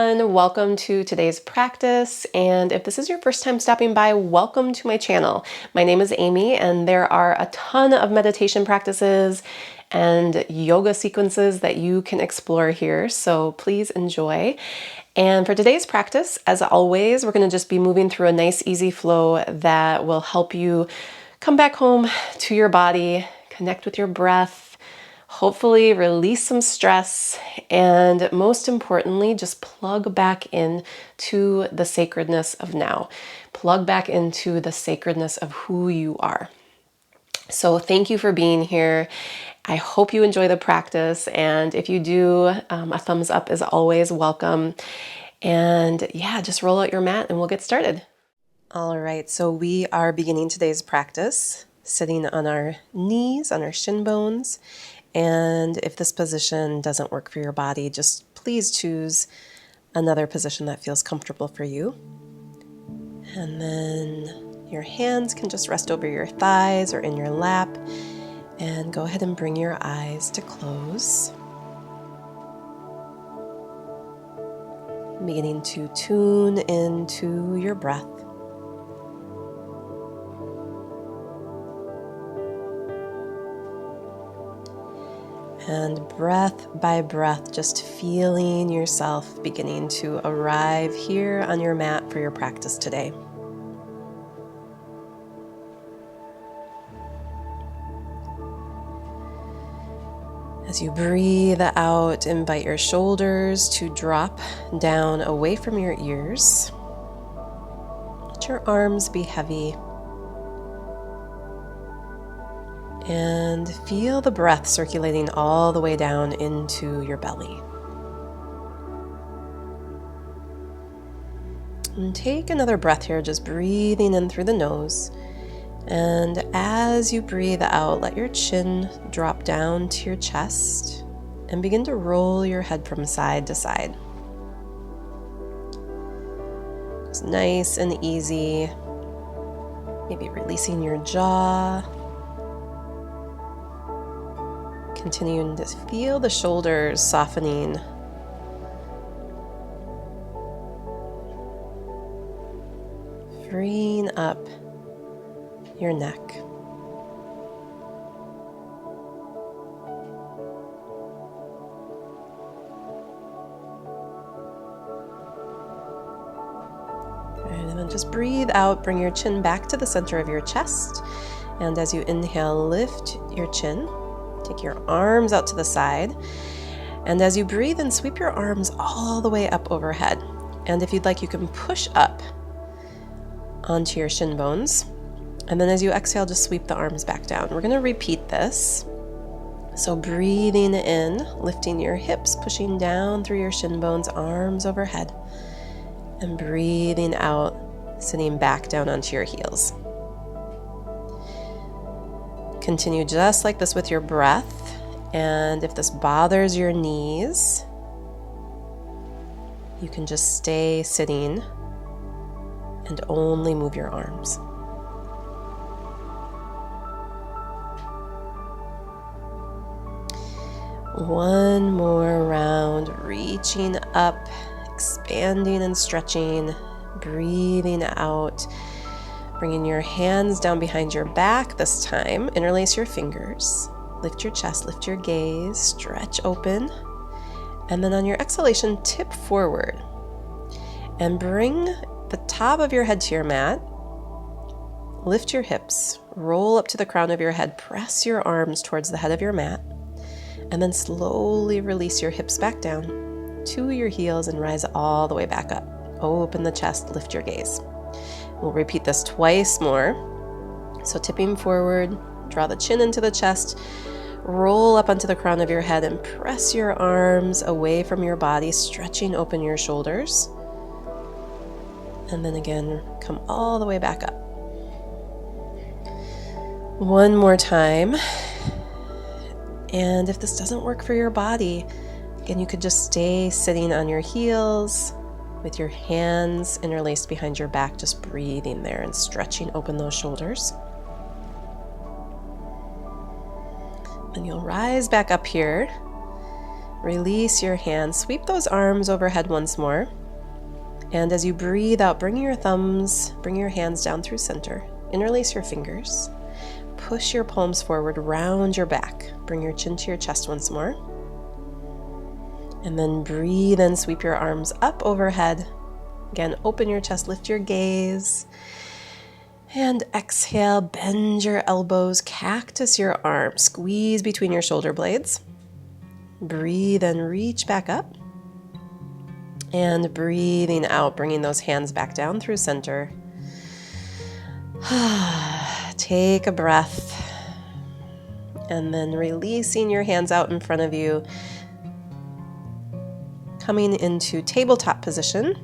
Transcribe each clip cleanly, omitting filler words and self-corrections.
everyone, welcome to today's practice, and if this is your first time stopping by, welcome to my channel. My name is Amy, and there are a ton of meditation practices and yoga sequences that you can explore here, so please enjoy. And for today's practice, as always, we're going to just be moving through a nice easy flow that will help you come back home to your body, connect with your breath, hopefully release some stress, and most importantly, just plug back in to the sacredness of now. Plug back into the sacredness of who you are. So thank you for being here. I hope you enjoy the practice, and if you do, a thumbs up is always welcome. And yeah, just roll out your mat and we'll get started. All right, so we are beginning today's practice sitting on our knees, on our shin bones. And if this position doesn't work for your body, just please choose another position that feels comfortable for you. And then your hands can just rest over your thighs or in your lap. And go ahead and bring your eyes to close. Beginning to tune into your breath. And breath by breath, just feeling yourself beginning to arrive here on your mat for your practice today. As you breathe out, invite your shoulders to drop down away from your ears. Let your arms be heavy. And feel the breath circulating all the way down into your belly. And take another breath here, just breathing in through the nose. And as you breathe out, let your chin drop down to your chest and begin to roll your head from side to side. It's nice and easy. Maybe releasing your jaw. Continuing to feel the shoulders softening. Freeing up your neck. And then just breathe out, bring your chin back to the center of your chest. And as you inhale, lift your chin. Take your arms out to the side, and as you breathe in, sweep your arms all the way up overhead. And if you'd like, you can push up onto your shin bones, and then as you exhale, just sweep the arms back down. We're going to repeat this. So breathing in, lifting your hips, pushing down through your shin bones, arms overhead, and breathing out, sitting back down onto your heels. Continue just like this with your breath, and if this bothers your knees, you can just stay sitting and only move your arms. One more round, reaching up, expanding and stretching, breathing out. Bringing your hands down behind your back this time. Interlace your fingers. Lift your chest, lift your gaze, stretch open. And then on your exhalation, tip forward. And bring the top of your head to your mat. Lift your hips. Roll up to the crown of your head. Press your arms towards the head of your mat. And then slowly release your hips back down to your heels and rise all the way back up. Open the chest, lift your gaze. We'll repeat this twice more. So tipping forward, draw the chin into the chest, roll up onto the crown of your head and press your arms away from your body, stretching open your shoulders. And then again, come all the way back up. One more time. And if this doesn't work for your body, again, you could just stay sitting on your heels, with your hands interlaced behind your back, just breathing there and stretching open those shoulders. And you'll rise back up here Release your hands. Sweep those arms overhead once more. And as you breathe out, bring your hands down through center. Interlace your fingers. Push your palms forward, round your back. Bring your chin to your chest once more. And then breathe and sweep your arms up overhead. Again, open your chest, lift your gaze. And exhale, bend your elbows, cactus your arms, squeeze between your shoulder blades. Breathe and reach back up. And breathing out, bringing those hands back down through center. Take a breath. And then releasing your hands out in front of you. Coming into tabletop position.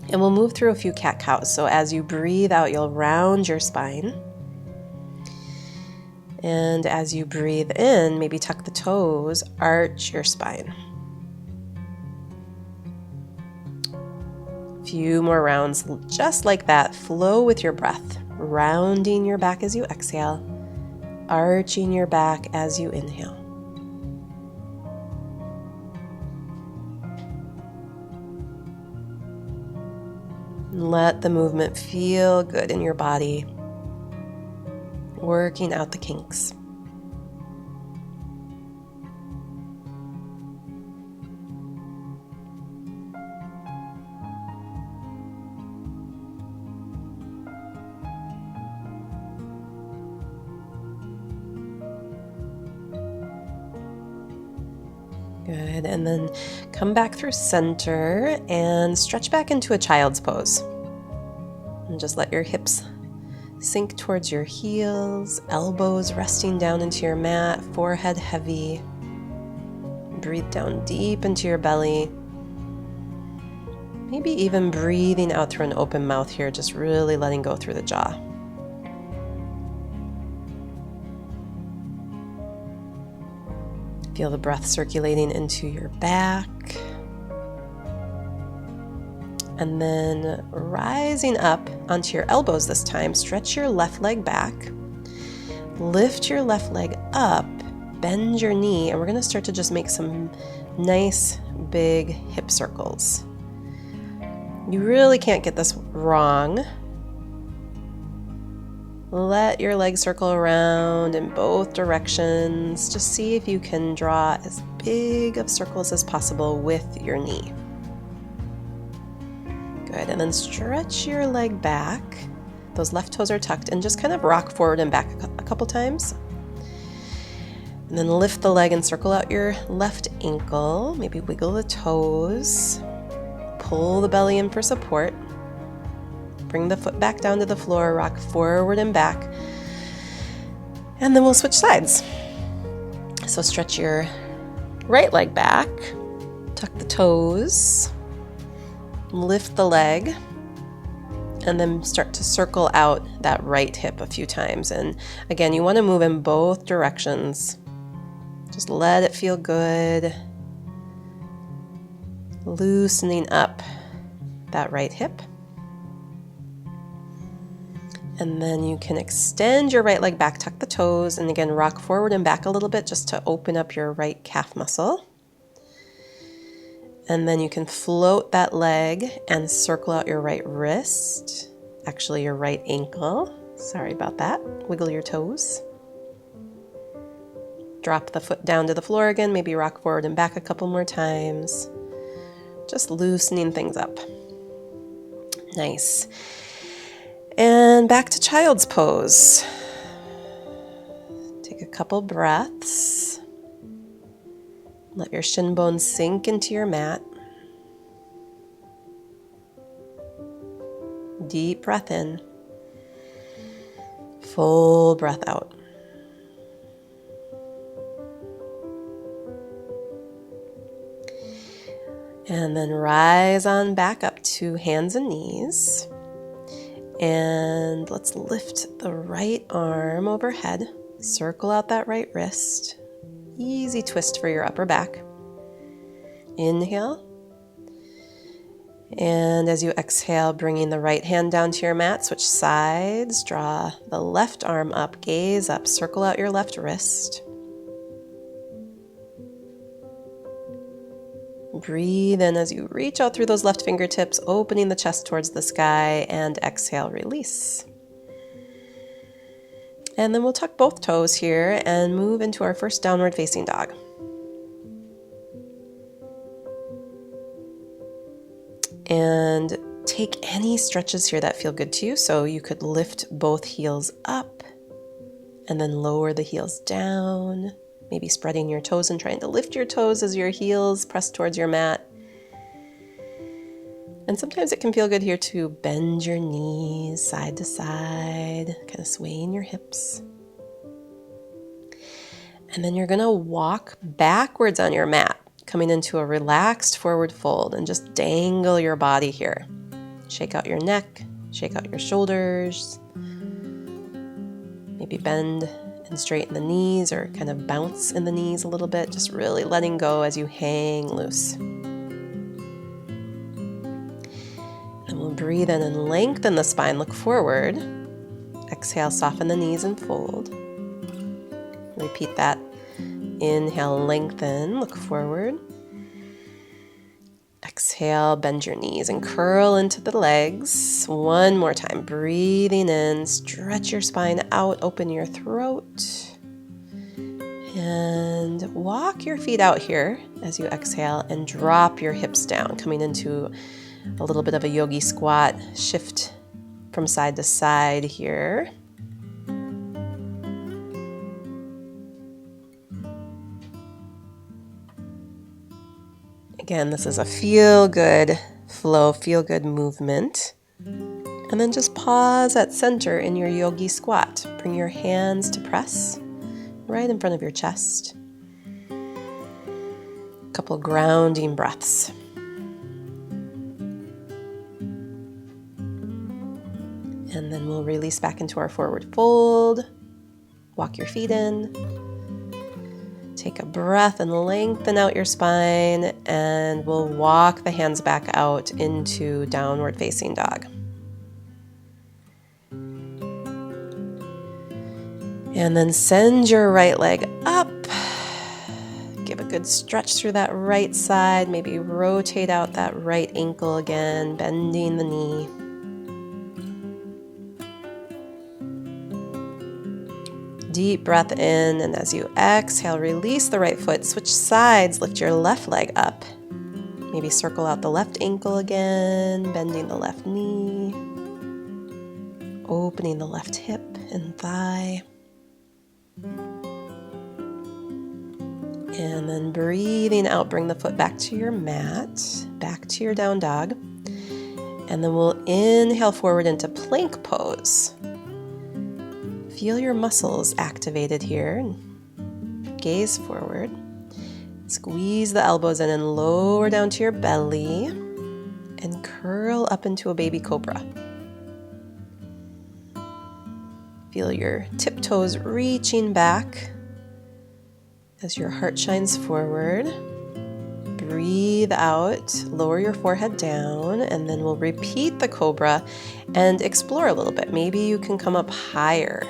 And we'll move through a few cat-cows. So as you breathe out, you'll round your spine. And as you breathe in, maybe tuck the toes, arch your spine. Few more rounds, just like that. Flow with your breath, rounding your back as you exhale, arching your back as you inhale. Let the movement feel good in your body, working out the kinks. Good, and then come back through center and stretch back into a child's pose. And just let your hips sink towards your heels, elbows resting down into your mat, forehead heavy. Breathe down deep into your belly. Maybe even breathing out through an open mouth here, just really letting go through the jaw. Feel the breath circulating into your back. And then rising up onto your elbows this time, stretch your left leg back. Lift your left leg up, bend your knee, and we're going to start to just make some nice big hip circles. You really can't get this wrong. Let your leg circle around in both directions. Just see if you can draw as big of circles as possible with your knee. Good, and then stretch your leg back. Those left toes are tucked, and just kind of rock forward and back a couple times. And then lift the leg and circle out your left ankle. Maybe wiggle the toes. Pull the belly in for support. Bring the foot back down to the floor, rock forward and back. And then we'll switch sides. So stretch your right leg back, tuck the toes, lift the leg, and then start to circle out that right hip a few times. And again, you want to move in both directions. Just let it feel good. Loosening up that right hip. And then you can extend your right leg back, tuck the toes, and again, rock forward and back a little bit just to open up your right calf muscle. And then you can float that leg and circle out your right wrist, actually your right ankle. Sorry about that. Wiggle your toes. Drop the foot down to the floor again, maybe rock forward and back a couple more times. Just loosening things up. Nice. And back to child's pose. Take a couple breaths. Let your shin bones sink into your mat. Deep breath in. Full breath out. And then rise on back up to hands and knees. And let's lift the right arm overhead. Circle out that right wrist. Easy twist for your upper back. Inhale. And as you exhale, bringing the right hand down to your mat, switch sides. Draw the left arm up, gaze up, circle out your left wrist. Breathe in as you reach out through those left fingertips, opening the chest towards the sky, and exhale, release. And then we'll tuck both toes here and move into our first downward facing dog. And take any stretches here that feel good to you. So you could lift both heels up and then lower the heels down, maybe spreading your toes and trying to lift your toes as your heels press towards your mat. And sometimes it can feel good here to bend your knees side to side, kind of swaying your hips. And then you're going to walk backwards on your mat, coming into a relaxed forward fold, and just dangle your body here. Shake out your neck, shake out your shoulders, maybe bend and straighten the knees or kind of bounce in the knees a little bit, just really letting go as you hang loose. And we'll breathe in and lengthen the spine, look forward. Exhale, soften the knees and fold. Repeat that. Inhale, lengthen, look forward. Exhale, bend your knees and curl into the legs. One more time, breathing in, stretch your spine out, open your throat. And walk your feet out here as you exhale and drop your hips down, coming into a little bit of a yogi squat. Shift from side to side here. Again, this is a feel-good flow, feel-good movement. And then just pause at center in your yogi squat. Bring your hands to press right in front of your chest. A couple grounding breaths. And then we'll release back into our forward fold. Walk your feet in. Take a breath and lengthen out your spine, and we'll walk the hands back out into downward facing dog. And then send your right leg up. Give a good stretch through that right side. Maybe rotate out that right ankle again, bending the knee. Deep breath in, and as you exhale, release the right foot, switch sides, lift your left leg up. Maybe circle out the left ankle again, bending the left knee, opening the left hip and thigh. And then breathing out, bring the foot back to your mat, back to your down dog. And then we'll inhale forward into plank pose. Feel your muscles activated here. Gaze forward. Squeeze the elbows in and lower down to your belly and curl up into a baby cobra. Feel your tiptoes reaching back as your heart shines forward. Breathe out, lower your forehead down, and then we'll repeat the cobra and explore a little bit. Maybe you can come up higher.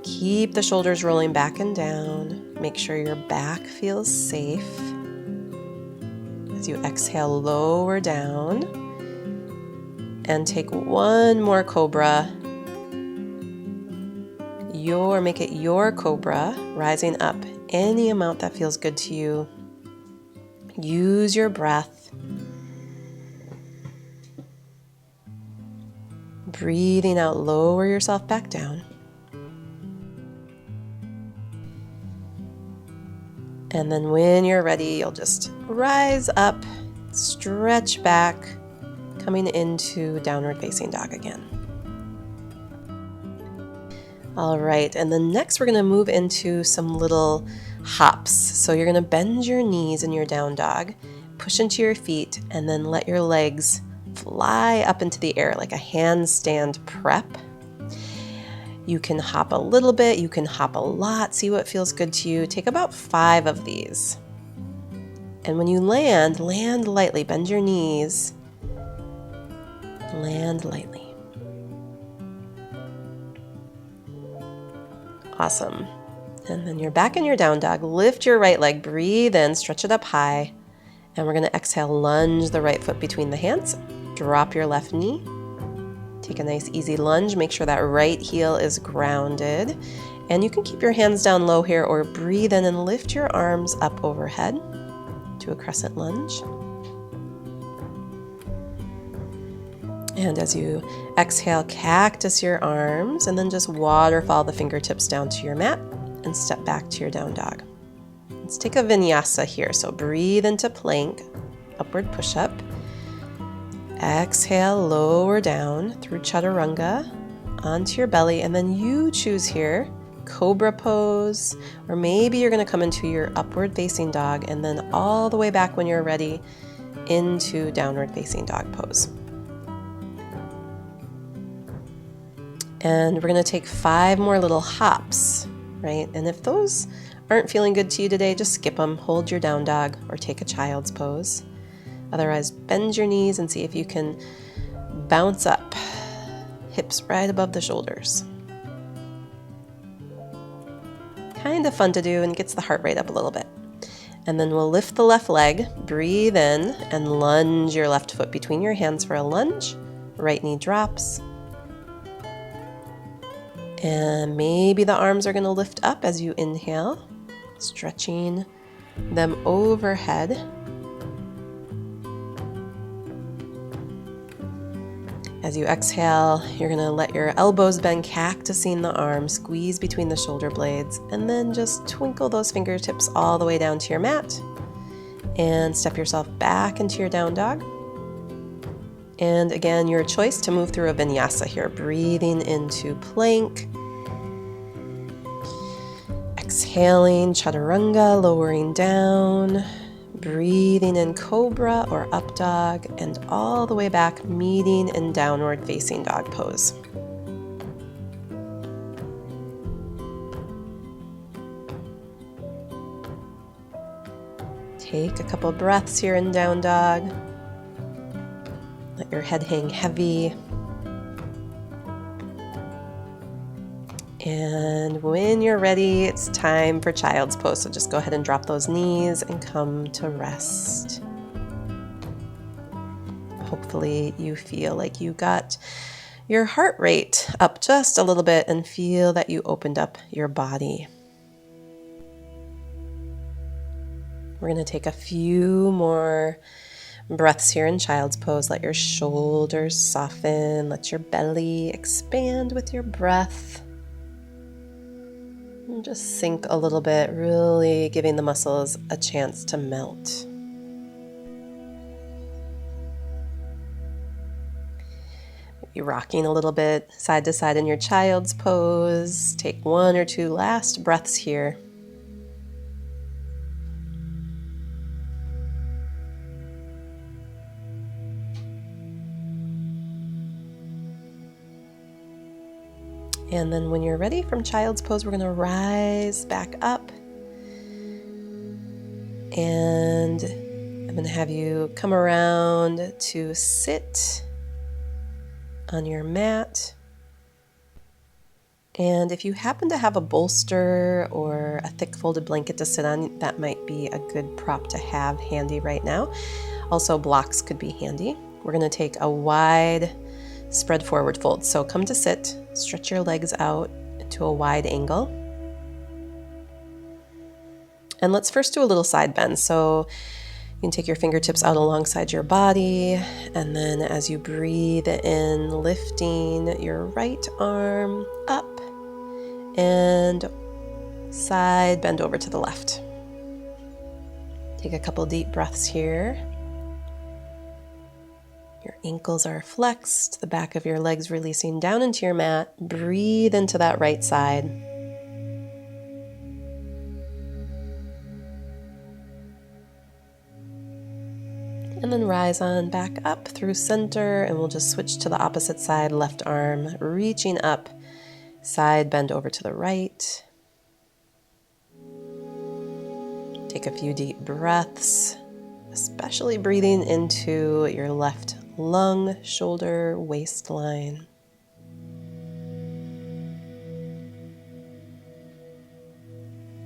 Keep the shoulders rolling back and down. Make sure your back feels safe. As you exhale, lower down. And take one more cobra. Make it your cobra, rising up any amount that feels good to you. Use your breath. Breathing out, lower yourself back down. And then when you're ready, you'll just rise up, stretch back, coming into downward facing dog again. All right, and then next we're going to move into some little hops. So you're going to bend your knees in your down dog, push into your feet, and then let your legs fly up into the air like a handstand prep. You can hop a little bit, you can hop a lot, see what feels good to you. Take about 5 of these. And when you land lightly, bend your knees, land lightly. Awesome. And then you're back in your down dog. Lift your right leg, breathe in, stretch it up high, And we're going to exhale, lunge the right foot between the hands. Drop your left knee. Take a nice easy lunge. Make sure that right heel is grounded. And you can keep your hands down low here or breathe in and lift your arms up overhead to a crescent lunge. And as you exhale, cactus your arms and then just waterfall the fingertips down to your mat and step back to your down dog. Let's take a vinyasa here. So breathe into plank, upward push-up. Exhale, lower down through chaturanga onto your belly, and then you choose here, cobra pose, or maybe you're going to come into your upward facing dog and then all the way back when you're ready into downward facing dog pose. And we're going to take 5 more little hops, right? And if those aren't feeling good to you today, just skip them. Hold your down dog or take a child's pose. Otherwise, bend your knees and see if you can bounce up, hips right above the shoulders. Kind of fun to do and gets the heart rate up a little bit. And then we'll lift the left leg, breathe in, and lunge your left foot between your hands for a lunge. Right knee drops. And maybe the arms are going to lift up as you inhale, stretching them overhead. As you exhale, you're going to let your elbows bend, cactusing the arms, squeeze between the shoulder blades, and then just twinkle those fingertips all the way down to your mat. And step yourself back into your down dog. And again, your choice to move through a vinyasa here, breathing into plank. Exhaling, chaturanga, lowering down. Breathing in cobra or up dog, and all the way back, meeting in downward facing dog pose. Take a couple breaths here in down dog. Let your head hang heavy. And when you're ready, it's time for child's pose. So just go ahead and drop those knees and come to rest. Hopefully you feel like you got your heart rate up just a little bit and feel that you opened up your body. We're going to take a few more breaths here in child's pose. Let your shoulders soften. Let your belly expand with your breath. And just sink a little bit, really giving the muscles a chance to melt. Maybe rocking a little bit side to side in your child's pose. Take 1 or 2 last breaths here. And then when you're ready from child's pose, we're going to rise back up. And I'm going to have you come around to sit on your mat. And if you happen to have a bolster or a thick folded blanket to sit on, that might be a good prop to have handy right now. Also, blocks could be handy. We're going to take a wide spread forward fold. So come to sit, stretch your legs out to a wide angle. And let's first do a little side bend. So you can take your fingertips out alongside your body, and then as you breathe in, lifting your right arm up and side bend over to the left. Take a couple deep breaths here. Your ankles are flexed, the back of your legs releasing down into your mat. Breathe into that right side. And then rise on back up through center, and we'll just switch to the opposite side, left arm reaching up, side bend over to the right. Take a few deep breaths, especially breathing into your left lung, shoulder, waistline.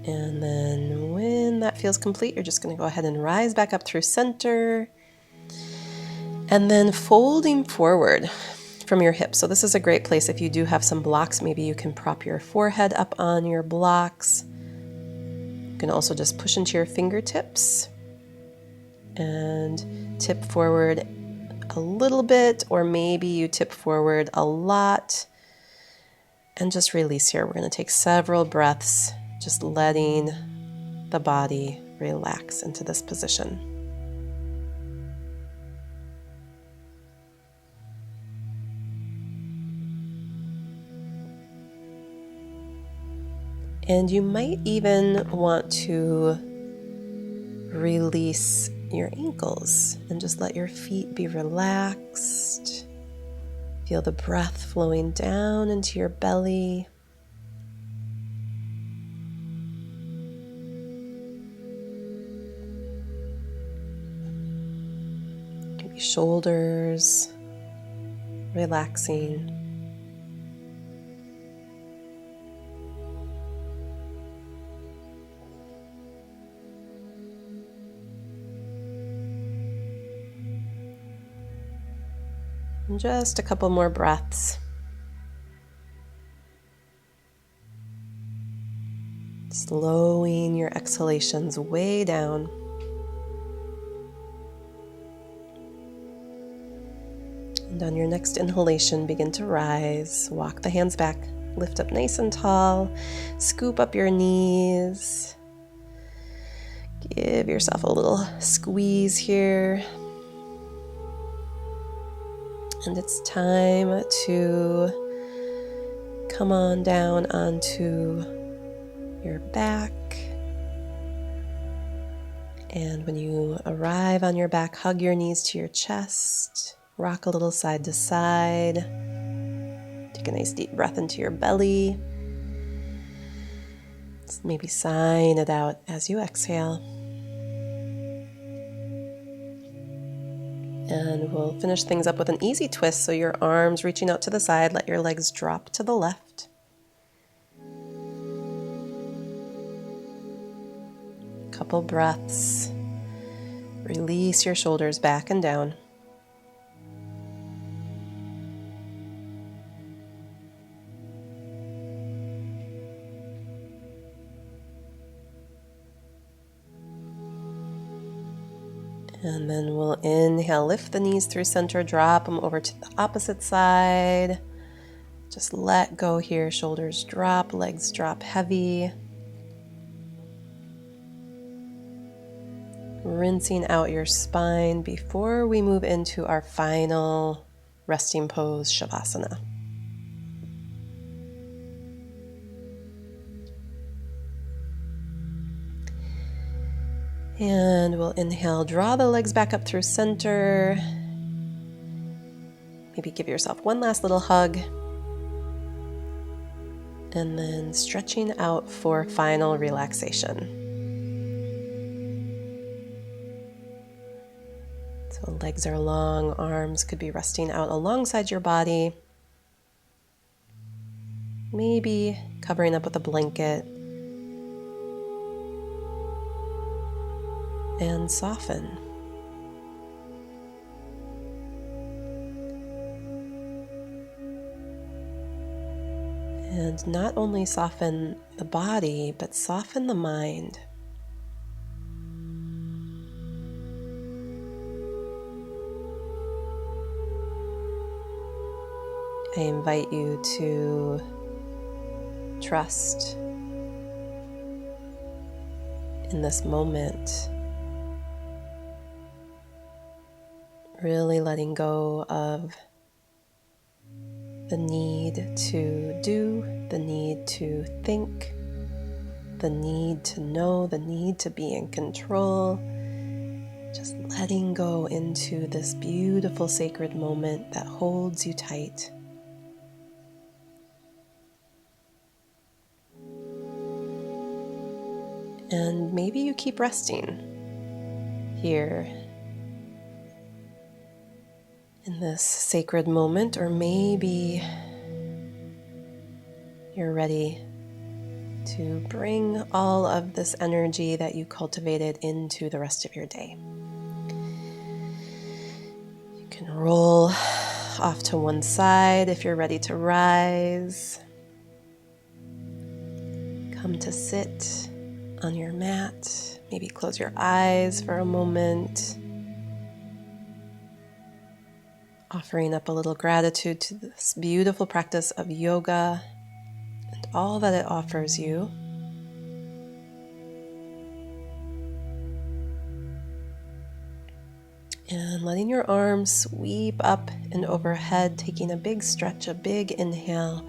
And then when that feels complete, you're just going to go ahead and rise back up through center. And then folding forward from your hips. So this is a great place if you do have some blocks. Maybe you can prop your forehead up on your blocks. You can also just push into your fingertips and tip forward a little bit, or maybe you tip forward a lot. And just release here. We're going to take several breaths, just letting the body relax into this position. And you might even want to release your ankles and just let your feet be relaxed. Feel the breath flowing down into your belly. Maybe shoulders relaxing. And just a couple more breaths. Slowing your exhalations way down. And on your next inhalation, begin to rise. Walk the hands back. Lift up nice and tall. Scoop up your knees. Give yourself a little squeeze here. And it's time to come on down onto your back. And when you arrive on your back, hug your knees to your chest. Rock a little side to side. Take a nice deep breath into your belly. Just maybe sighing it out as you exhale. And we'll finish things up with an easy twist. So your arms reaching out to the side, let your legs drop to the left. Couple breaths. Release your shoulders back and down. And then we'll inhale, lift the knees through center, drop them over to the opposite side. Just let go here, shoulders drop, legs drop heavy. Rinsing out your spine before we move into our final resting pose, Shavasana. And we'll inhale, draw the legs back up through center. Maybe give yourself one last little hug. And then stretching out for final relaxation. So legs are long, arms could be resting out alongside your body. Maybe covering up with a blanket. And soften. And not only soften the body, but soften the mind. I invite you to trust in this moment. Really letting go of the need to do, the need to think, the need to know, the need to be in control. Just letting go into this beautiful sacred moment that holds you tight. And maybe you keep resting here in this sacred moment, or maybe you're ready to bring all of this energy that you cultivated into the rest of your day. You can roll off to one side if you're ready to rise. Come to sit on your mat. Maybe close your eyes for a moment. Offering up a little gratitude to this beautiful practice of yoga and all that it offers you. And letting your arms sweep up and overhead, taking a big stretch, a big inhale.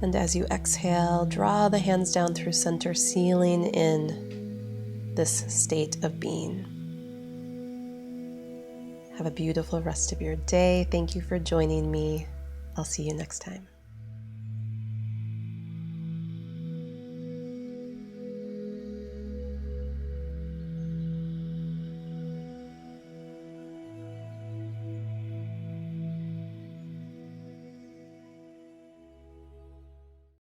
And as you exhale, draw the hands down through center, sealing in this state of being. Have a beautiful rest of your day. Thank you for joining me. I'll see you next time.